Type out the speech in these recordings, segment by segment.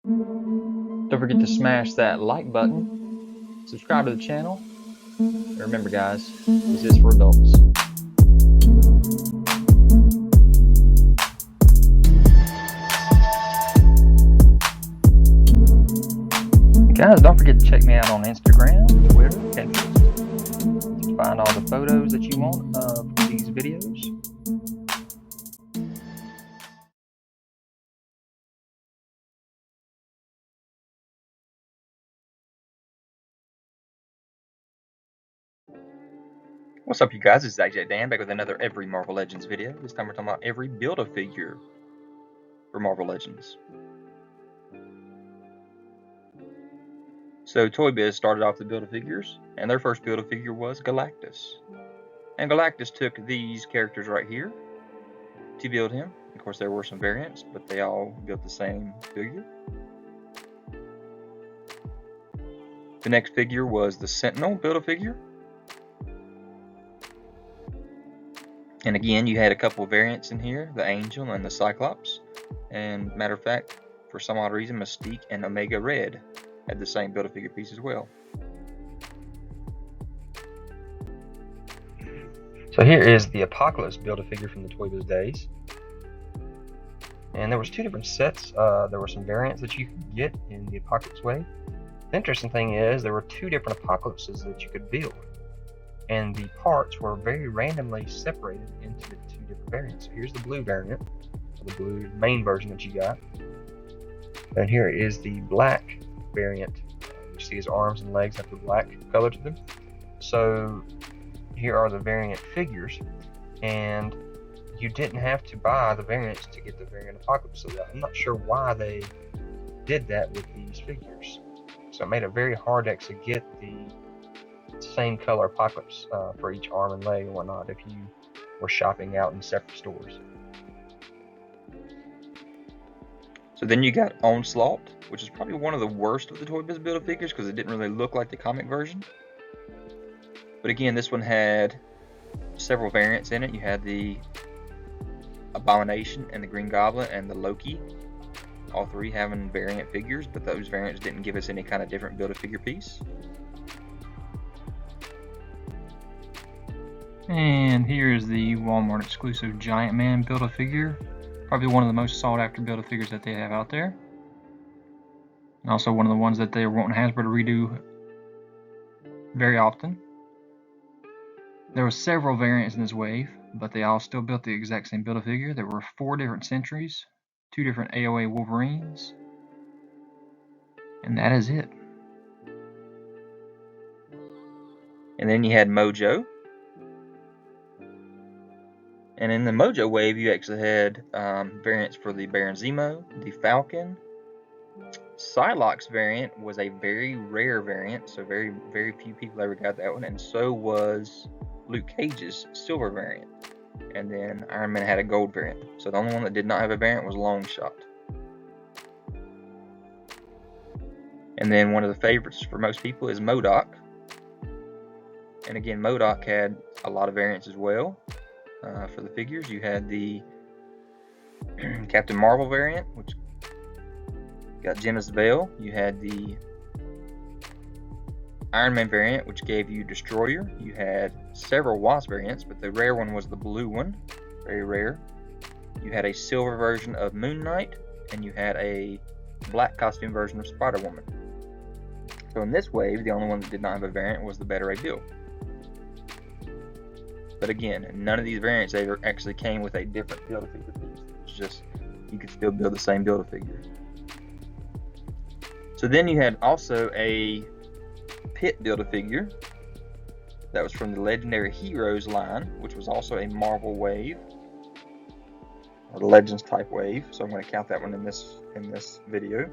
Don't forget to smash that like button, subscribe to the channel, and remember guys, this is for adults. Guys, don't forget to check me out on Instagram, Twitter, Pinterest to find all the photos that you want of these videos. What's up you guys, it's ZacJacDan back with another Every Marvel Legends video. This time we're talking about every Build-A-Figure for Marvel Legends. So Toybiz started off the Build-A-Figures, and their first Build-A-Figure was Galactus. And Galactus took these characters right here to build him. Of course there were some variants, but they all built the same figure. The next figure was the Sentinel Build-A-Figure. And again, you had a couple of variants in here, the Angel and the Cyclops. And matter of fact, for some odd reason, Mystique and Omega Red had the same Build-A-Figure piece as well. So here is the Apocalypse Build-A-Figure from the Toybiz days. And there was two different sets. There were some variants that you could get in the Apocalypse wave. The interesting thing is there were two different Apocalypses that you could build. And the parts were very randomly separated into the two different variants. So here's the blue variant, the blue main version that you got. And here is the black variant. You see his arms and legs have the black color to them. So here are the variant figures, and you didn't have to buy the variants to get the variant Apocalypse. So I'm not sure why they did that with these figures. So it made it very hard to actually get the same color Apocalypse for each arm and leg and whatnot if you were shopping out in separate stores. So then you got Onslaught, which is probably one of the worst of the Toybiz Build-A-Figures because it didn't really look like the comic version. But again, this one had several variants in it. You had the Abomination and the Green Goblin and the Loki, all three having variant figures, but those variants didn't give us any kind of different Build-A-Figure piece. And here's the Walmart exclusive Giant Man Build-A-Figure. Probably one of the most sought after Build-A-Figures that they have out there. And also one of the ones that they were wanting Hasbro to redo very often. There were several variants in this wave, but they all still built the exact same Build-A-Figure. There were 4 different Sentries, 2 different AOA Wolverines, and that is it. And then you had Mojo. And in the Mojo wave, you actually had variants for the Baron Zemo, the Falcon. Psylocke's variant was a very rare variant, so very few people ever got that one, and so was Luke Cage's silver variant. And then Iron Man had a gold variant. So the only one that did not have a variant was Longshot. And then one of the favorites for most people is MODOK. And again, MODOK had a lot of variants as well. For the figures, you had the Captain Marvel variant, which got Gemma's Veil. You had the Iron Man variant, which gave you Destroyer. You had several Wasp variants, but the rare one was the blue one, very rare. You had a silver version of Moon Knight, and you had a black costume version of Spider-Woman. So in this wave, the only one that did not have a variant was the Beta Ray Bill. But again, none of these variants ever actually came with a different Build-A-Figure piece. It's just, you could still build the same Build-A-Figure. So then you had also a Pitt Build-A-Figure that was from the Legendary Heroes line, which was also a Marvel wave, or the Legends type wave. So I'm going to count that one in this video.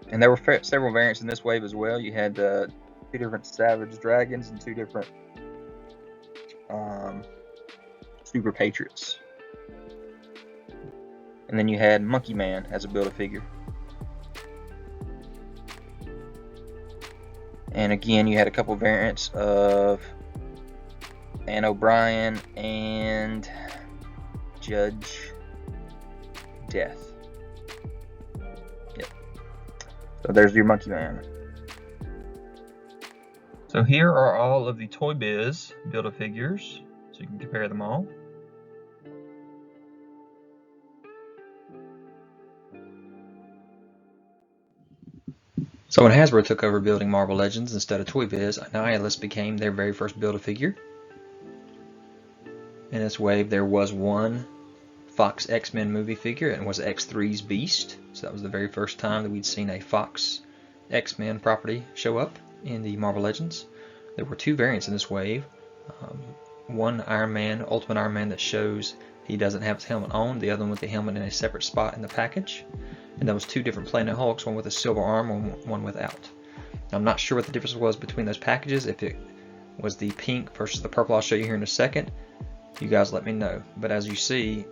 And there were several variants in this wave as well. You had 2 different Savage Dragons and 2 different Super Patriots. And then you had Monkey Man as a Build-A-Figure. And again, you had a couple variants of Ann O'Brien and Judge death. Yep. So there's your Monkey Man. So here are all of the Toybiz Build-A-Figures, so you can compare them all. So when Hasbro took over building Marvel Legends instead of Toybiz, Annihilus became their very first Build-A-Figure. In this wave there was one Fox X-Men movie figure, and it was X3's Beast. So that was the very first time that we'd seen a Fox X-Men property show up in the Marvel Legends. There were two variants in this wave. One Iron Man, Ultimate Iron Man, that shows he doesn't have his helmet on, the other one with the helmet in a separate spot in the package. And there was two different Planet Hulks, one with a silver arm and one without. I'm not sure what the difference was between those packages, if it was the pink versus the purple. I'll show you here in a second. You guys let me know. But as you see,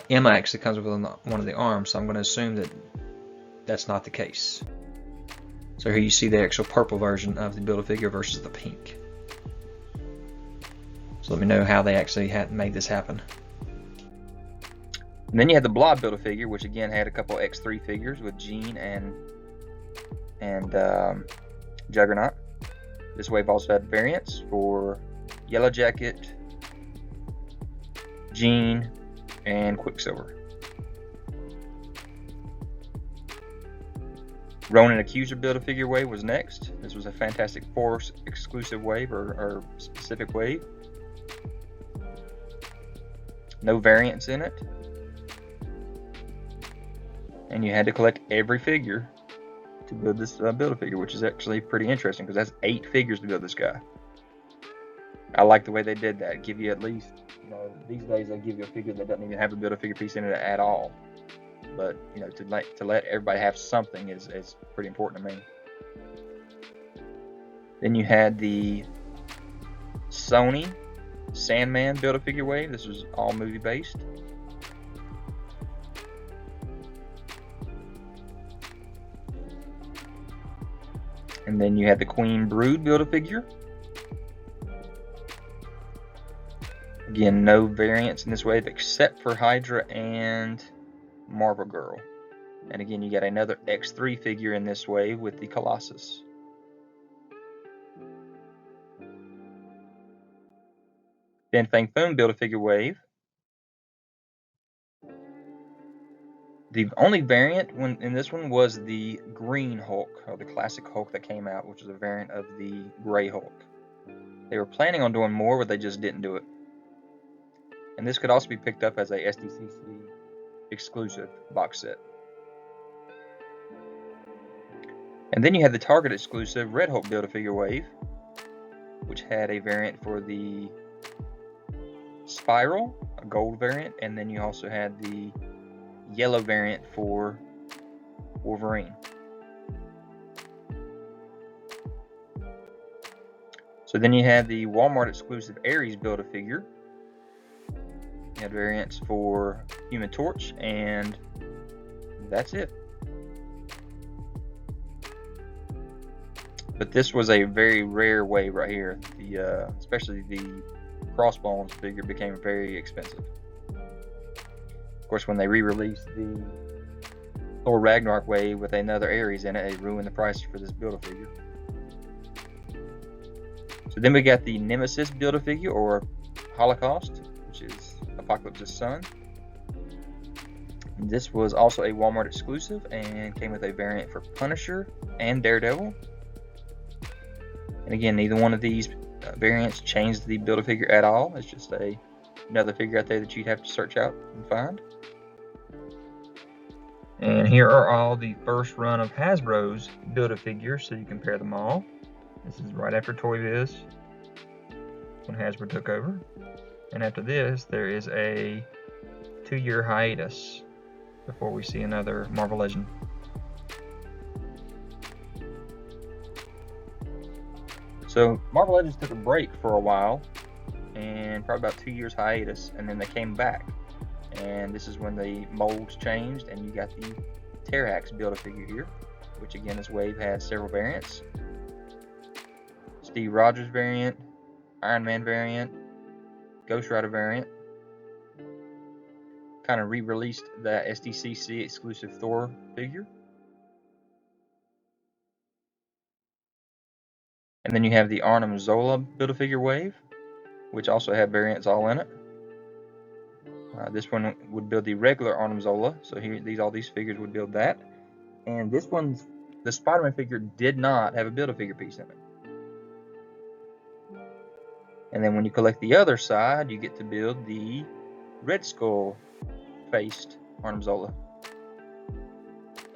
Emma actually comes with one of the arms, so I'm going to assume that that's not the case. So here you see the actual purple version of the Build-A-Figure versus the pink. So let me know how they actually made this happen. And then you had the Blob Build-A-Figure, which again had a couple X3 figures with Jean and Juggernaut. This wave also had variants for Yellow Jacket, Jean, and Quicksilver. Ronan the Accuser Build-A-Figure wave was next. This was a Fantastic Four exclusive wave or specific wave. No variants in it. And you had to collect every figure to build this Build-A-Figure, which is actually pretty interesting because that's 8 figures to build this guy. I like the way they did that. Give you at least, these days they give you a figure that doesn't even have a Build-A-Figure piece in it at all. But to let everybody have something is pretty important to me. Then you had the Sony Sandman Build-A-Figure wave. This was all movie based. And then you had the Queen Brood Build-A-Figure. Again, no variants in this wave except for Hydra and Marvel Girl. And again, you got another X3 figure in this wave with the Colossus. Then Fang Foom Build-A-Figure wave. The only variant in this one was the Green Hulk, or the classic Hulk that came out, which is a variant of the Gray Hulk. They were planning on doing more, but they just didn't do it. And this could also be picked up as a SDCC exclusive box set. And then you had the Target exclusive Red Hulk Build-A-Figure wave, which had a variant for the Spiral, a gold variant, and then you also had the yellow variant for Wolverine. So then you had the Walmart exclusive Ares Build-A-Figure. You had variants for Human Torch, and that's it. But this was a very rare wave right here. Especially the Crossbones figure became very expensive. Of course, when they re-released the Thor Ragnarok wave with another Ares in it, it ruined the price for this Build-A-Figure. So then we got the Nemesis Build-A-Figure, or Holocaust, which is Apocalypse's son. And this was also a Walmart exclusive and came with a variant for Punisher and Daredevil. And again, neither one of these variants changed the Build-A-Figure at all. It's just another figure out there that you'd have to search out and find. And here are all the first run of Hasbro's Build-A-Figures, so you compare them all. This is right after Toybiz, when Hasbro took over. And after this, there is a 2-year hiatus before we see another Marvel Legend. So Marvel Legends took a break for a while, and probably about 2 years hiatus, and then they came back. And this is when the molds changed, and you got the Terrax Build-A-Figure here, which again, this wave has several variants. Steve Rogers variant, Iron Man variant, Ghost Rider variant, kind of re-released the SDCC exclusive Thor figure. And then you have the Arnim Zola Build-A-Figure wave, which also had variants all in it. This one would build the regular Arnim Zola, so here all these figures would build that. And this one's, the Spider-Man figure did not have a Build-A-Figure piece in it. And then when you collect the other side, you get to build the Red Skull faced Arnim Zola.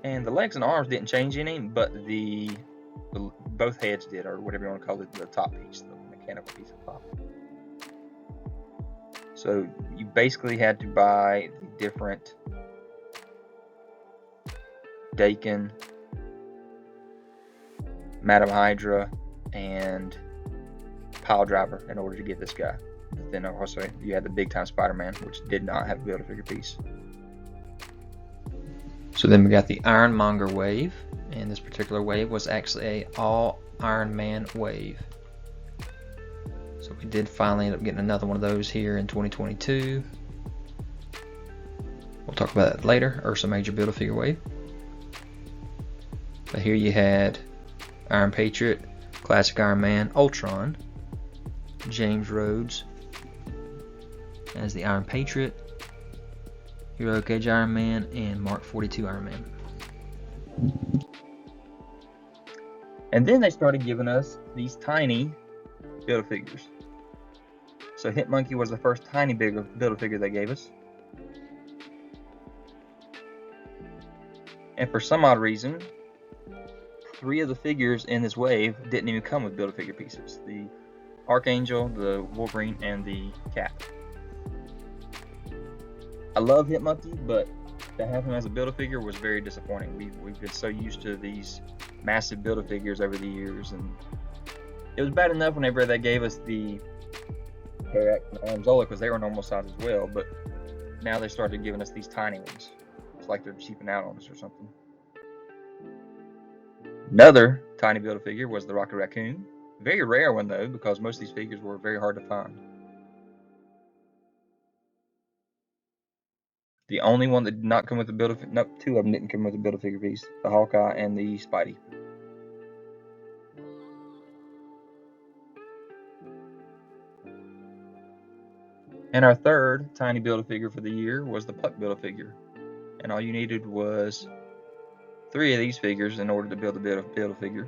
And the legs and arms didn't change any, but both heads did, or whatever you want to call it, the top piece, the mechanical piece of top. So you basically had to buy the different Dakin, Madam Hydra, and Pile Driver in order to get this guy. But then also you had the Big Time Spider-Man, which did not have a Build-A-Figure piece. So then we got the Iron Monger wave, and this particular wave was actually a all Iron Man wave. So we did finally end up getting another one of those here in 2022. We'll talk about that later. Ursa Major Build-A-Figure wave. But here you had Iron Patriot, Classic Iron Man, Ultron, James Rhodes as the Iron Patriot, Heroic Age Iron Man, and Mark 42 Iron Man. And then they started giving us these tiny Build-A-Figures. So Hit Monkey was the first tiny Build-A-Figure they gave us. And for some odd reason, 3 of the figures in this wave didn't even come with Build-A-Figure pieces. The Archangel, the Wolverine, and the Cap. I love Hit Monkey, but to have him as a Build-A-Figure was very disappointing. We've been so used to these massive Build-A-Figures over the years, and it was bad enough whenever they gave us the Terrax and Arnim Zola because they were normal size as well, but now they started giving us these tiny ones. It's like they're cheaping out on us or something. Another tiny Build-A-Figure was the Rocket Raccoon. Very rare one though, because most of these figures were very hard to find. The only one that did not come with a Build-A-Figure, nope, 2 of them didn't come with a Build-A-Figure piece. The Hawkeye and the Spidey. And our third tiny Build-A-Figure for the year was the Puck Build-A-Figure. And all you needed was 3 of these figures in order to build a Build-A-Figure.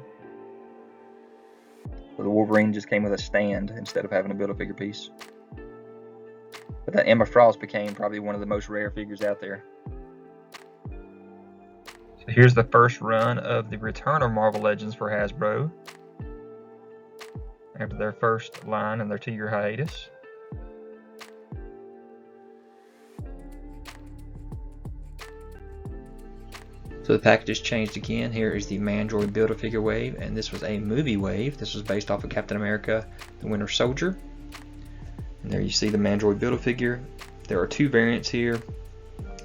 So the Wolverine just came with a stand instead of having a Build-A-Figure piece. But that Emma Frost became probably one of the most rare figures out there. So here's the first run of the Return of Marvel Legends for Hasbro after their first line and their 2-year hiatus. So the package has changed again. Here is the Mandroid Build-A-Figure wave, and this was a movie wave. This was based off of Captain America, the Winter Soldier. And there you see the Mandroid Build-A-Figure. There are 2 variants here.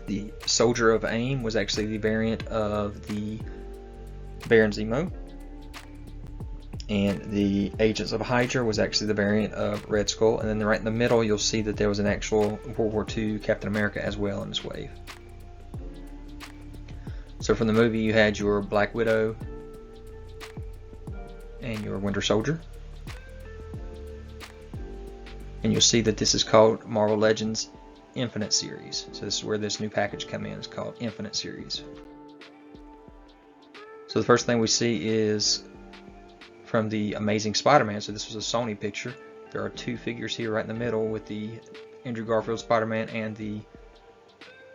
The Soldier of AIM was actually the variant of the Baron Zemo. And the Agents of Hydra was actually the variant of Red Skull. And then right in the middle, you'll see that there was an actual World War II Captain America as well in this wave. So from the movie, you had your Black Widow and your Winter Soldier. And you'll see that this is called Marvel Legends Infinite Series. So this is where this new package come in. It's called Infinite Series. So the first thing we see is from the Amazing Spider-Man. So this was a Sony picture. There are 2 figures here right in the middle with the Andrew Garfield Spider-Man and the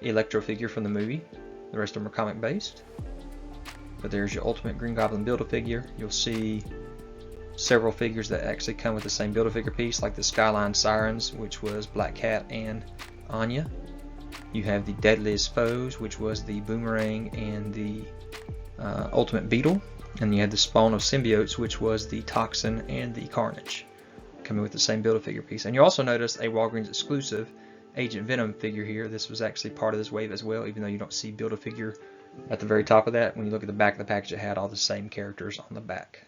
Electro figure from the movie. The rest of them are comic based. But there's your Ultimate Green Goblin Build-A-Figure. You'll see several figures that actually come with the same Build-A-Figure piece, like the Skyline Sirens, which was Black Cat and Anya. You have the Deadliest Foes, which was the Boomerang and the Ultimate Beetle. And you had the Spawn of Symbiotes, which was the Toxin and the Carnage, coming with the same Build-A-Figure piece. And you also notice a Walgreens exclusive Agent Venom figure here. This was actually part of this wave as well, even though you don't see Build-A-Figure at the very top of that. When you look at the back of the package, it had all the same characters on the back.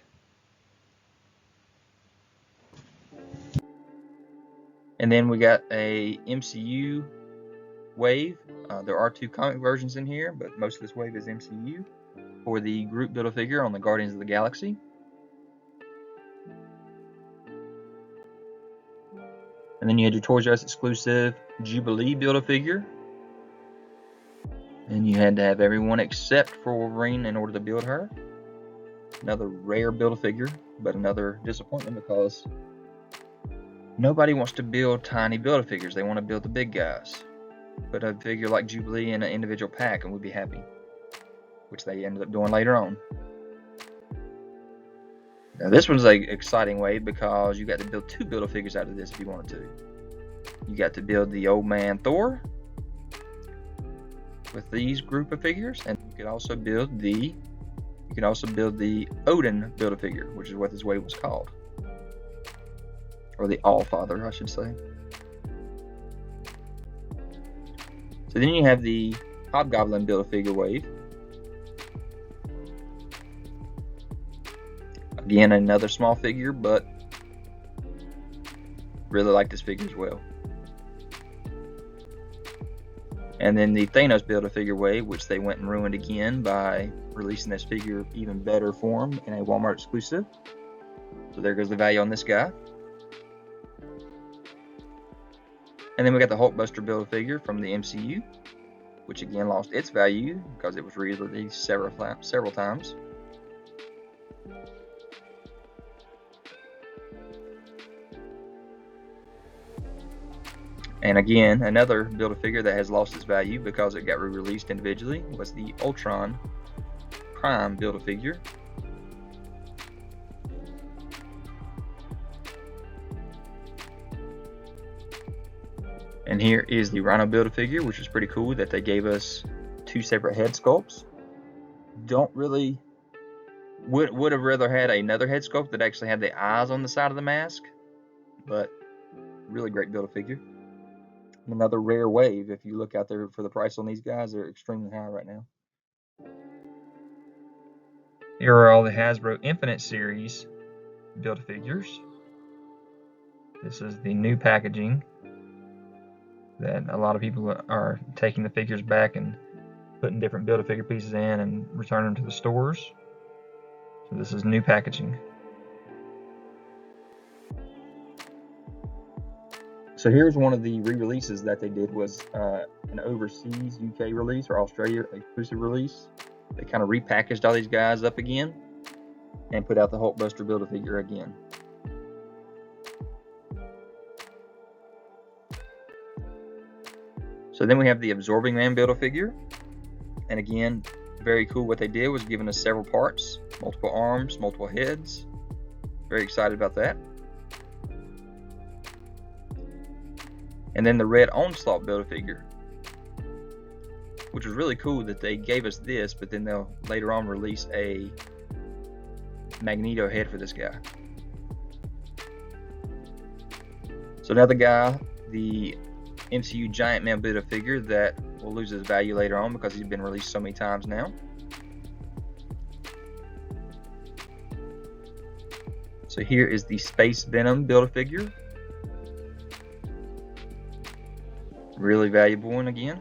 And then we got a MCU wave. There are 2 comic versions in here, but most of this wave is MCU for the Groot Build-A-Figure on the Guardians of the Galaxy. And then you had your Toys R Us exclusive Jubilee Build-A-Figure. And you had to have everyone except for Wolverine in order to build her. Another rare Build-A-Figure, but another disappointment because nobody wants to build tiny Build-A-Figures. They want to build the big guys. Put a figure like Jubilee in an individual pack and we'd be happy. Which they ended up doing later on. Now this one's an exciting wave because you got to build 2 Build-A-Figures out of this if you wanted to. You got to build the old man Thor with these group of figures, and you could also build the Odin Build-A-Figure, which is what this wave was called. Or the Allfather, I should say. So then you have the Hobgoblin Build-A-Figure wave. Again, another small figure, but really like this figure as well. And then the Thanos Build-A-Figure wave, which they went and ruined again by releasing this figure even better form in a Walmart exclusive. So there goes the value on this guy. And then we got the Hulkbuster Build-A-Figure from the MCU, which again lost its value because it was re-released several times. And again, another Build-A-Figure that has lost its value because it got re-released individually was the Ultron Prime Build-A-Figure. And here is the Rhino Build-A-Figure, which is pretty cool that they gave us 2 separate head sculpts. Would have rather had another head sculpt that actually had the eyes on the side of the mask, but really great Build-A-Figure. Another rare wave. If you look out there for the price on these guys, they're extremely high right now. Here are all the Hasbro Infinite Series Build-A-Figures. This is the new packaging that a lot of people are taking the figures back and putting different Build-A-Figure pieces in and returning them to the stores. So this is new packaging. So here's one of the re-releases that they did was an overseas UK release or Australia exclusive release. They kind of repackaged all these guys up again and put out the Hulkbuster Build-A-Figure again. So then we have the Absorbing Man Build-A-Figure. And again, very cool what they did was giving us several parts, multiple arms, multiple heads. Very excited about that. And then the red Onslaught Build-A-Figure, which was really cool that they gave us this, but then they'll later on release a Magneto head for this guy. So another guy, the MCU Giant Man Build-A-Figure that will lose his value later on because he's been released so many times now. So here is the Space Venom Build-A-Figure. Really valuable one again.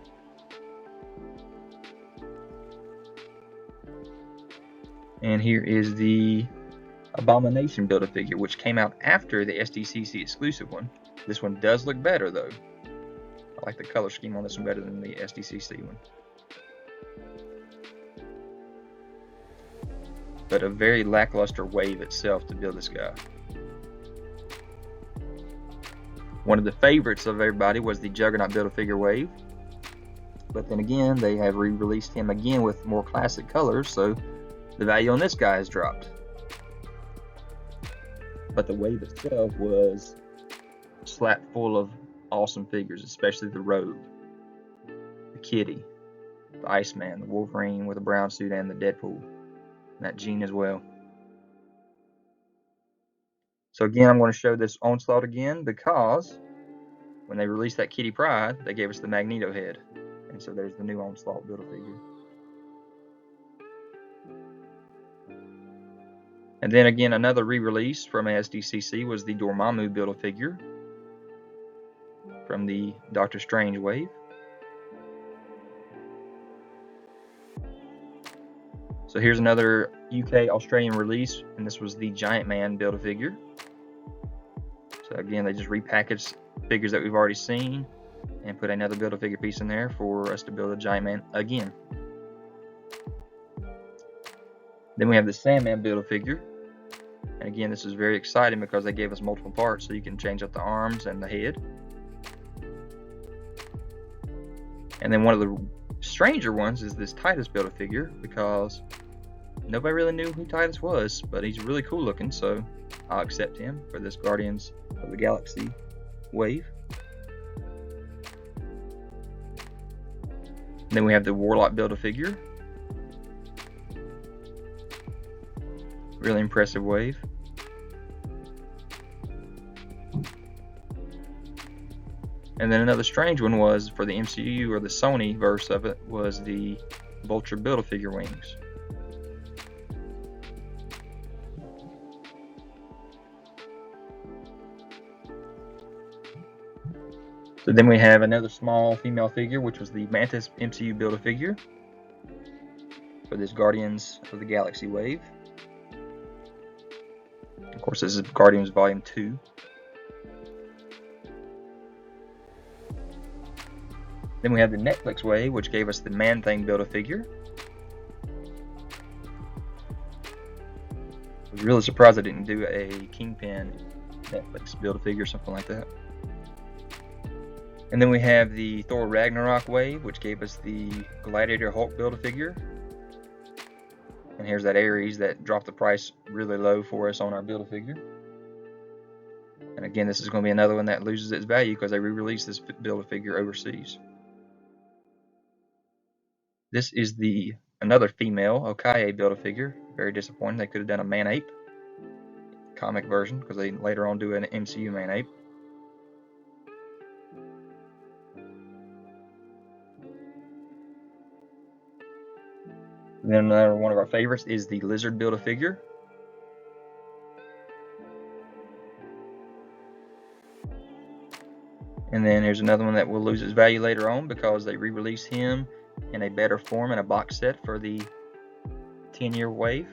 And here is the Abomination Build-A-Figure, which came out after the SDCC exclusive one. This one does look better though. I like the color scheme on this one better than the SDCC one. But a very lackluster wave itself to build this guy. One of the favorites of everybody was the Juggernaut Build-A-Figure wave. But then again, they have re-released him again with more classic colors, so the value on this guy has dropped. But the wave itself was slap full of awesome figures, especially the Rogue, the Kitty, the Iceman, the Wolverine with a brown suit, and the Deadpool. And that Jean as well. So again, I'm going to show this Onslaught again because when they released that Kitty Pryde, they gave us the Magneto head. And so there's the new Onslaught Build-A-Figure. And then again, another re-release from SDCC was the Dormammu Build-A-Figure from the Doctor Strange wave. So here's another UK Australian release, and this was the Giant Man Build-A-Figure. So again, they just repackaged figures that we've already seen and put another Build-A-Figure piece in there for us to build a Giant Man again. Then we have the Sandman Build-A-Figure. And again, this is very exciting because they gave us multiple parts, so you can change out the arms and the head. And then one of the stranger ones is this Titus Build-A-Figure, because nobody really knew who Titus was, but he's really cool looking, so I'll accept him for this Guardians of the Galaxy wave. And then we have the Warlock Build-A-Figure. Really impressive wave. And then another strange one was, for the MCU or the Sony verse of it, was the Vulture Build-A-Figure wings. So then we have another small female figure, which was the Mantis MCU Build-A-Figure for this Guardians of the Galaxy wave. Of course, this is Guardians Volume 2. Then we have the Netflix wave, which gave us the Man-Thing Build-A-Figure. I was really surprised I didn't do a Kingpin Netflix Build-A-Figure or something like that. And then we have the Thor Ragnarok wave, which gave us the Gladiator Hulk Build-A-Figure. And here's that Ares that dropped the price really low for us on our Build-A-Figure. And again, this is going to be another one that loses its value because they re-released this Build-A-Figure overseas. This is another female Okaye Build-A-Figure. Very disappointing. They could have done a Man-Ape comic version, because they later on do an MCU Man-Ape. Then another one of our favorites is the Lizard Build-A-Figure. And then here's another one that will lose its value later on because they re-release him in a better form in a box set for the 10-year wave.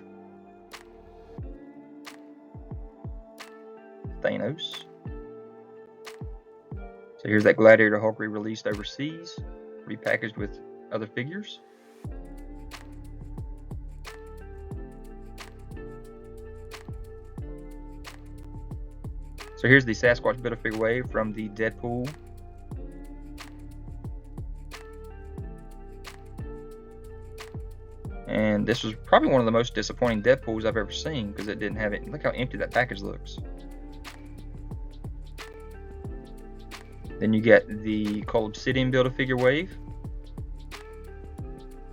Thanos. So here's that Gladiator Hulk re-released overseas, repackaged with other figures. So here's the Sasquatch Build-A-Figure wave from the Deadpool. And this was probably one of the most disappointing Deadpools I've ever seen, because it didn't have it. Look how empty that package looks. Then you get the Cold Obsidian Build-A-Figure wave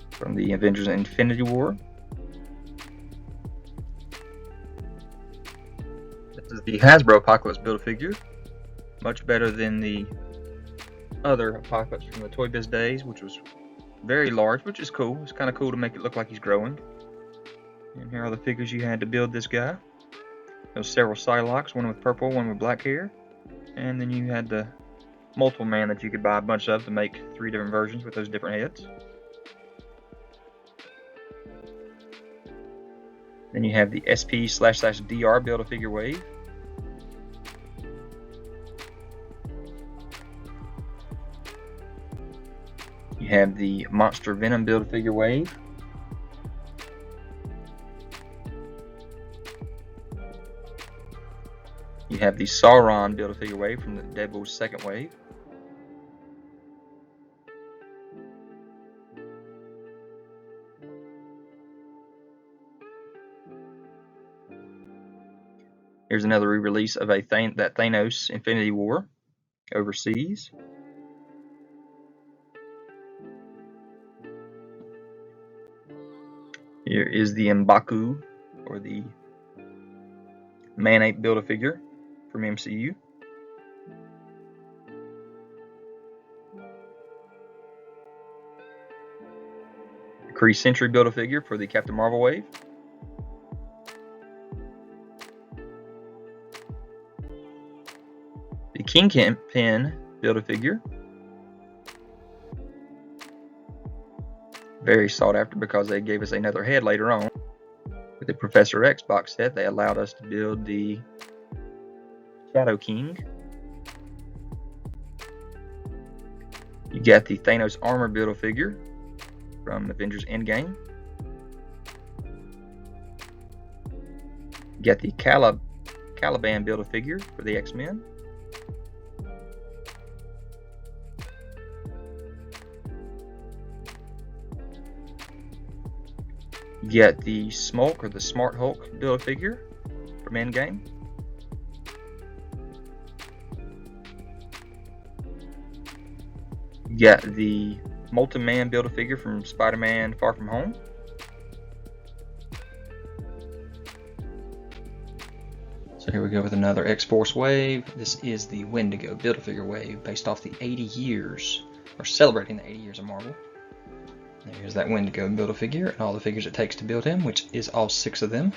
from the Avengers Infinity War. This is the Hasbro Apocalypse Build-A-Figure. Much better than the other Apocalypse from the Toybiz days, which was very large, which is cool. It's kind of cool to make it look like he's growing. And here are the figures you had to build this guy. There was several Psylocks, one with purple, one with black hair. And then you had the multiple man that you could buy a bunch of to make 3 different versions with those different heads. Then you have the SP//DR Build-A-Figure wave. You have the Monster Venom Build-A-Figure wave. You have the Sauron Build-A-Figure wave from the Deadpool's second wave. Here's another re-release of that Thanos Infinity War overseas. Here is the M'Baku, or the Man-Ape Build-A-Figure from MCU. The Kree Sentry Build-A-Figure for the Captain Marvel wave. The Kingpin Build-A-Figure. Very sought after because they gave us another head later on. With the Professor X box set, they allowed us to build the Shadow King. You got the Thanos armor Build-A-Figure from Avengers Endgame. You got the Caliban Build-A-Figure for the X-Men. You got the Smulk or the Smart Hulk Build-A-Figure from Endgame. You got the Molten Man Build-A-Figure from Spider-Man Far From Home. So here we go with another X-Force wave. This is the Wendigo Build-A-Figure wave based off the 80 years, or celebrating the 80 years of Marvel. Here's that Wendigo Build-A-Figure and all the figures it takes to build him, which is all 6 of them.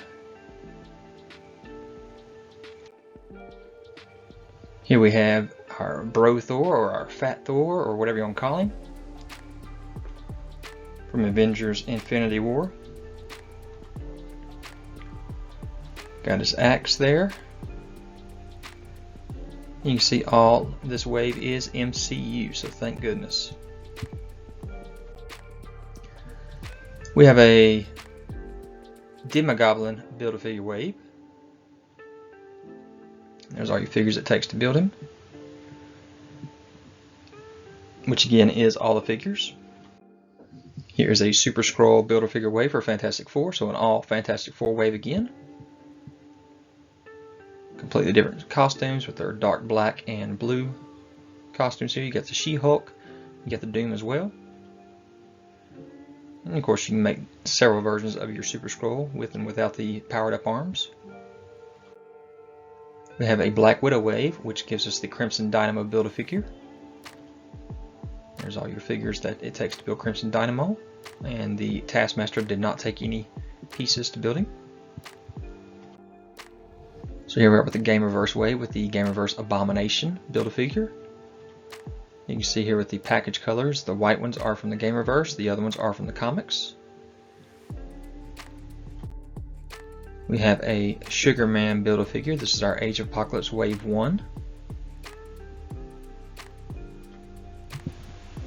Here we have our Bro Thor, or our Fat Thor, or whatever you want to call him, from Avengers Infinity War. Got his axe there. You can see all this wave is MCU, so thank goodness. We have a Demogoblin Build-A-Figure wave. There's all your figures it takes to build him, which again is all the figures. Here's a Super Skrull Build-A-Figure wave for Fantastic Four, so an all Fantastic Four wave again. Completely different costumes with their dark black and blue costumes here. You got the She-Hulk, you got the Doom as well. And of course you can make several versions of your Super Skrull with and without the powered up arms. We have a Black Widow wave, which gives us the Crimson Dynamo Build-A-Figure. There's all your figures that it takes to build Crimson Dynamo, and the Taskmaster did not take any pieces to building. So here we are with the Gamerverse wave with the Gamerverse Abomination Build-A-Figure. You can see here with the package colors, the white ones are from the Gamerverse, the other ones are from the comics. We have a Sugar Man Build-A-Figure. This is our Age of Apocalypse Wave 1.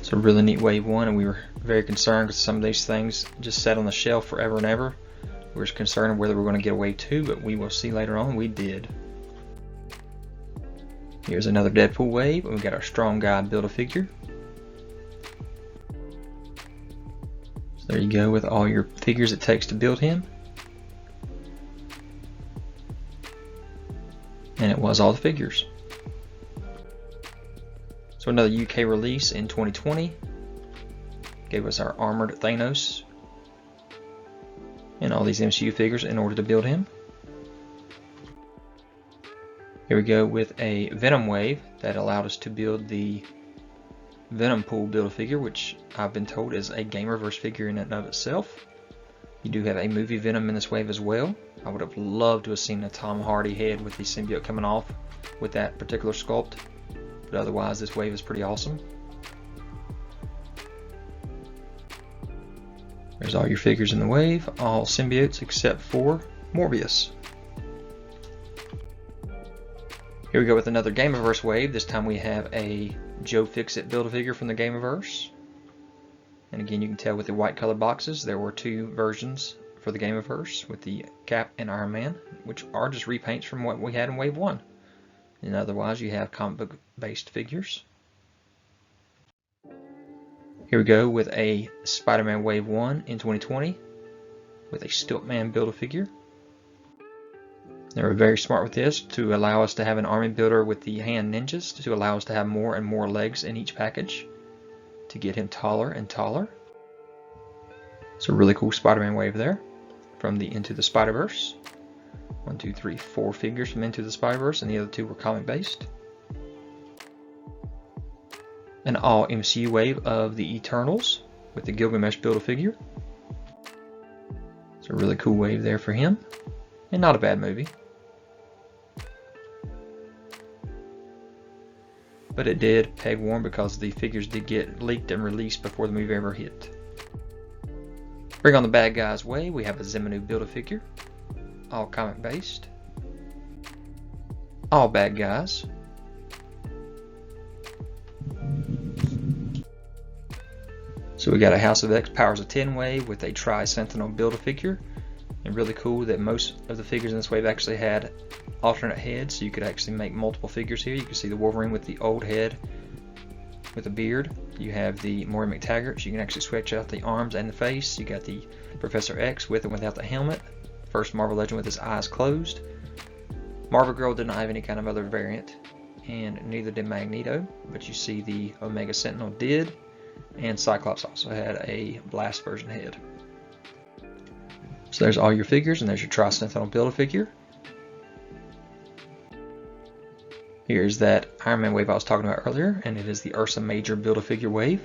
It's a really neat Wave 1, and we were very concerned because some of these things just sat on the shelf forever and ever. We were concerned whether we were going to get a Wave 2, but we will see later on. We did. Here's another Deadpool wave, and we got our Strong Guy Build-A-Figure. So there you go with all your figures it takes to build him. And it was all the figures. So another UK release in 2020 gave us our armored Thanos and all these MCU figures in order to build him. Here we go with a Venom wave that allowed us to build the Venom Pool Build-A-Figure, which I've been told is a Gamerverse figure in and of itself. You do have a movie Venom in this wave as well. I would have loved to have seen a Tom Hardy head with the symbiote coming off with that particular sculpt, but otherwise this wave is pretty awesome. There's all your figures in the wave, all symbiotes except for Morbius. Here we go with another Gamerverse wave. This time we have a Joe Fixit Build-A-Figure from the Gamerverse. And again, you can tell with the white colored boxes, there were 2 versions for the Gamerverse with the Cap and Iron Man, which are just repaints from what we had in Wave 1. And otherwise, you have comic book based figures. Here we go with a Spider-Man Wave 1 in 2020 with a Stiltman Build-A-Figure. They were very smart with this to allow us to have an army builder with the hand ninjas to allow us to have more and more legs in each package to get him taller and taller. It's a really cool Spider-Man wave there from the Into the Spider-Verse. 1, 2, 3, 4 figures from Into the Spider-Verse, and the other 2 were comic based. An all MCU wave of the Eternals with the Gilgamesh Build-A-Figure. It's a really cool wave there for him, and not a bad movie. But it did peg warm because the figures did get leaked and released before the movie ever hit. Bring on the bad guys way, we have a Zeminu Build-A-Figure, all comic based, all bad guys. So we got a House of X Powers of 10 wave with a tri-sentinel Build-A-Figure, and really cool that most of the figures in this wave actually had alternate heads, so you could actually make multiple figures here. You can see the Wolverine with the old head with a beard. You have the Maury McTaggart, so you can actually switch out the arms and the face. You got the Professor X with and without the helmet. First Marvel Legend with his eyes closed. Marvel Girl did not have any kind of other variant, and neither did Magneto, but you see the Omega Sentinel did, and Cyclops also had a blast version head. So there's all your figures, and there's your tri-sentinel Build-A-Figure. Here's that Iron Man wave I was talking about earlier, and it is the Ursa Major Build-A-Figure wave.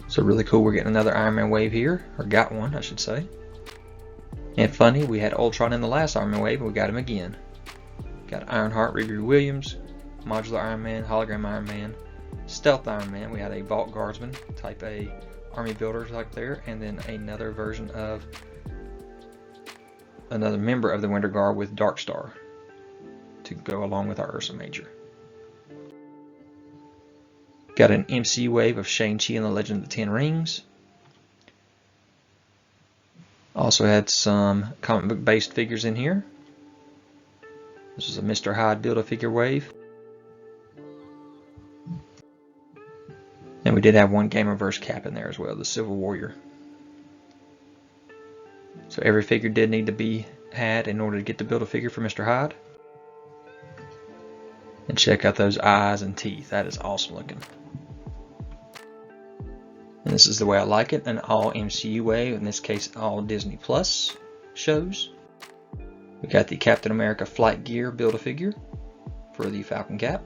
So really cool, we're getting another Iron Man wave here, or got one I should say. And funny, we had Ultron in the last Iron Man wave, and we got him again. Got Ironheart, Riri Williams, Modular Iron Man, Hologram Iron Man, Stealth Iron Man. We had a Vault Guardsman, type A army builder type there, and then another version of another member of the Winter Guard with Dark Star to go along with our Ursa Major. Got an MCU wave of Shang-Chi and the Legend of the Ten Rings. Also had some comic book based figures in here. This is a Mr. Hyde Build-A-Figure wave. And we did have one Gamerverse cap in there as well, the Civil Warrior. So every figure did need to be had in order to get the Build-A-Figure for Mr. Hyde. And check out those eyes and teeth, that is awesome looking. And this is the way I like it, an all MCU wave, in this case all Disney Plus shows. We got the Captain America Flight Gear Build-A-Figure for the Falcon Cap.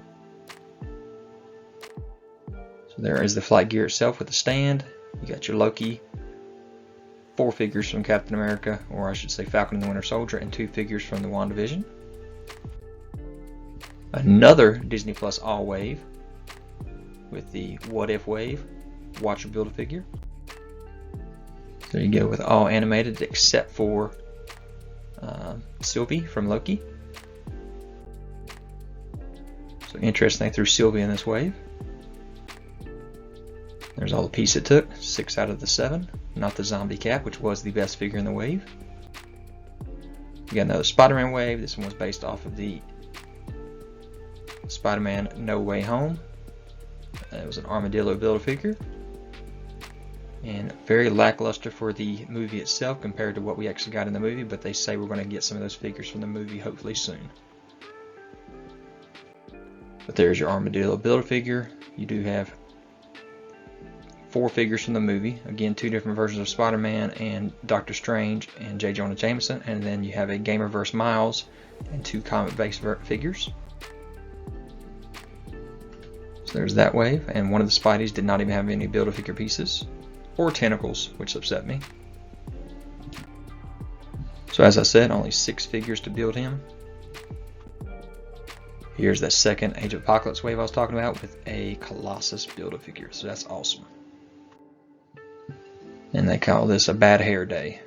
So there is the flight gear itself with the stand. You got your Loki, 4 figures from Captain America, or I should say Falcon and the Winter Soldier, and 2 figures from the WandaVision. Another Disney Plus all wave with the What If wave, Watcher Build-A-Figure. There you go, with all animated except for Sylvie from Loki. So interesting, they threw Sylvie in this wave. There's all the piece it took, 6 out of the 7. Not the zombie cap, which was the best figure in the wave. We got another Spider-Man wave. This one was based off of the Spider-Man No Way Home. It was an Armadillo Build-A-Figure. And very lackluster for the movie itself compared to what we actually got in the movie, but they say we're going to get some of those figures from the movie hopefully soon. But there's your Armadillo Build-A-Figure. You do have 4 figures from the movie. Again, 2 different versions of Spider-Man and Doctor Strange and J. Jonah Jameson. And then you have a Gamerverse Miles and 2 comic-based figures. So there's that wave. And one of the Spideys did not even have any Build-A-Figure pieces or tentacles, which upset me. So as I said, only 6 figures to build him. Here's that second Age of Apocalypse wave I was talking about with a Colossus Build-A-Figure. So that's awesome. And they call this a bad hair day.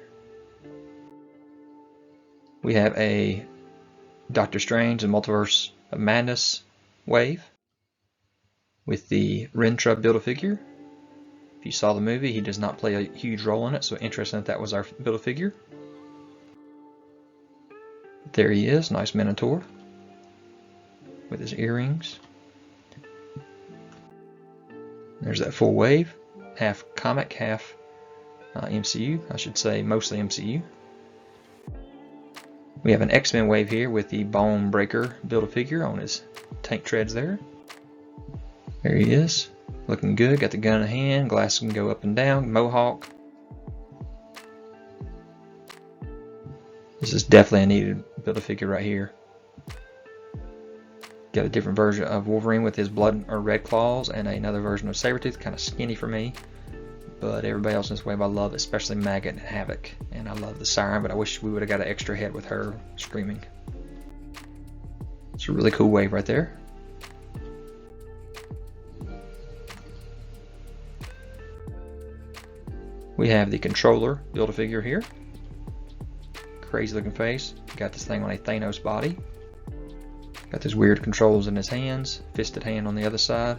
We have a Doctor Strange and Multiverse of Madness wave with the Rentra Build-A-Figure. If you saw the movie, he does not play a huge role in it, so interesting that was our Build-A-Figure. There he is, nice Minotaur with his earrings. There's that full wave, half comic, half MCU, I should say mostly MCU. We have an X-Men wave here with the Bone Breaker Build-A-Figure on his tank treads there. There he is, looking good, got the gun in hand, glasses can go up and down, mohawk. This is definitely a needed Build-A-Figure right here. Got a different version of Wolverine with his blood or red claws and another version of Sabretooth, kind of skinny for me. But everybody else in this wave I love, especially Maggot and Havoc. And I love the Siren, but I wish we would have got an extra head with her screaming. It's a really cool wave right there. We have the controller Build-A-Figure here. Crazy looking face. Got this thing on a Thanos body. Got these weird controls in his hands. Fisted hand on the other side.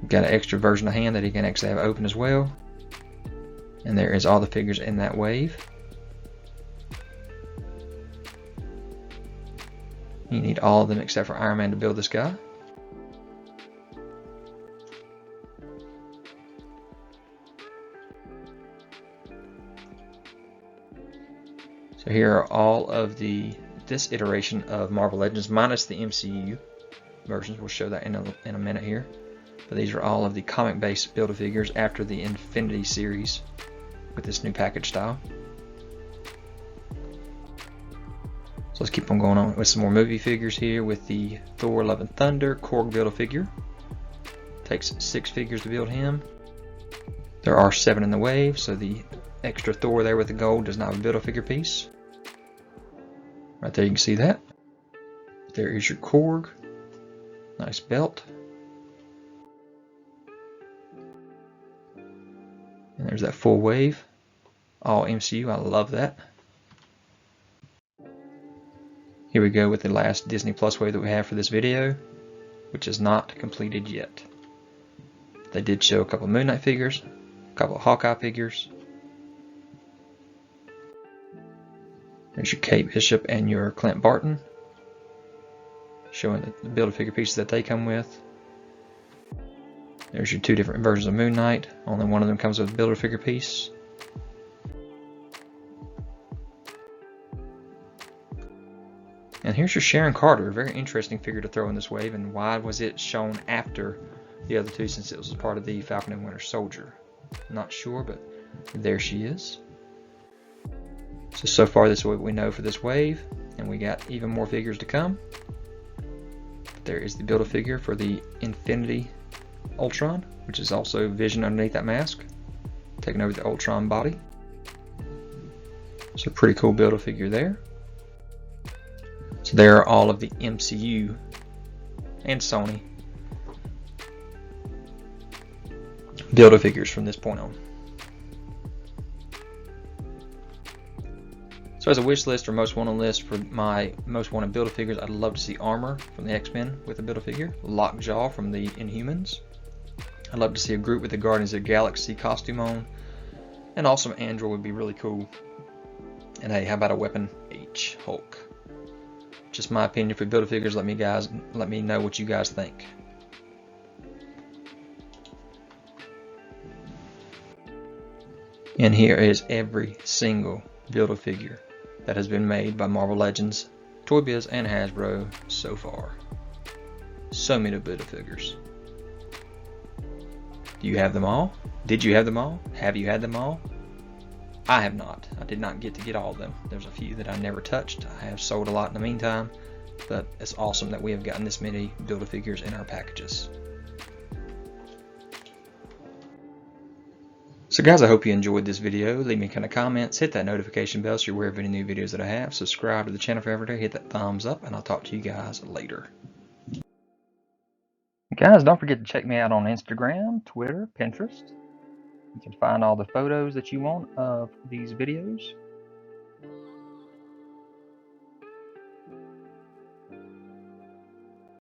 Got an extra version of hand that he can actually have open as well. And there is all the figures in that wave. You need all of them except for Iron Man to build this guy. So here are all of this iteration of Marvel Legends minus the MCU versions. We'll show that in a minute here. But these are all of the comic-based Build-A-Figures after the Infinity series with this new package style. So let's keep on going on with some more movie figures here with the Thor Love and Thunder Korg Build-A-Figure. Takes 6 figures to build him. There are 7 in the wave, so the extra Thor there with the gold does not have a Build-A-Figure piece. Right there you can see that. There is your Korg. Nice belt. And there's that full wave. All MCU, I love that. Here we go with the last Disney Plus wave that we have for this video, which is not completed yet. They did show a couple of Moon Knight figures, a couple of Hawkeye figures. There's your Kate Bishop and your Clint Barton, showing the Build-A-Figure pieces that they come with. There's your 2 different versions of Moon Knight. Only one of them comes with a Build-A-Figure piece. And here's your Sharon Carter, a very interesting figure to throw in this wave. And why was it shown after the other 2 since it was part of the Falcon and Winter Soldier? Not sure, but there she is. So far this is what we know for this wave, and we got even more figures to come. There is the Build-A-Figure for the Infinity Ultron, which is also Vision underneath that mask, taking over the Ultron body. So pretty cool Build-A-Figure there. So there are all of the MCU and Sony Build-A-Figures from this point on. So as a wish list or most wanted list for my most wanted Build-A-Figures, I'd love to see Armor from the X-Men with a Build-A-Figure, Lockjaw from the Inhumans. I'd love to see a Groot with the Guardians of the Galaxy costume on, and also an Android would be really cool. And hey, how about a Weapon H Hulk? Just my opinion for Build-A-Figures. Let me know what you guys think. And here is every single Build-A-Figure that has been made by Marvel Legends, Toybiz, and Hasbro so far. So many Build-A-Figures. Do you have them all? Did you have them all? Have you had them all? I have not. I did not get to get all of them. There's a few that I never touched. I have sold a lot in the meantime, but it's awesome that we have gotten this many Build-A-Figures in our packages. So guys, I hope you enjoyed this video. Leave me kind of comments, hit that notification bell so you're aware of any new videos that I have. Subscribe to the channel for every day, hit that thumbs up, and I'll talk to you guys later. Guys, don't forget to check me out on Instagram, Twitter, Pinterest. You can find all the photos that you want of these videos.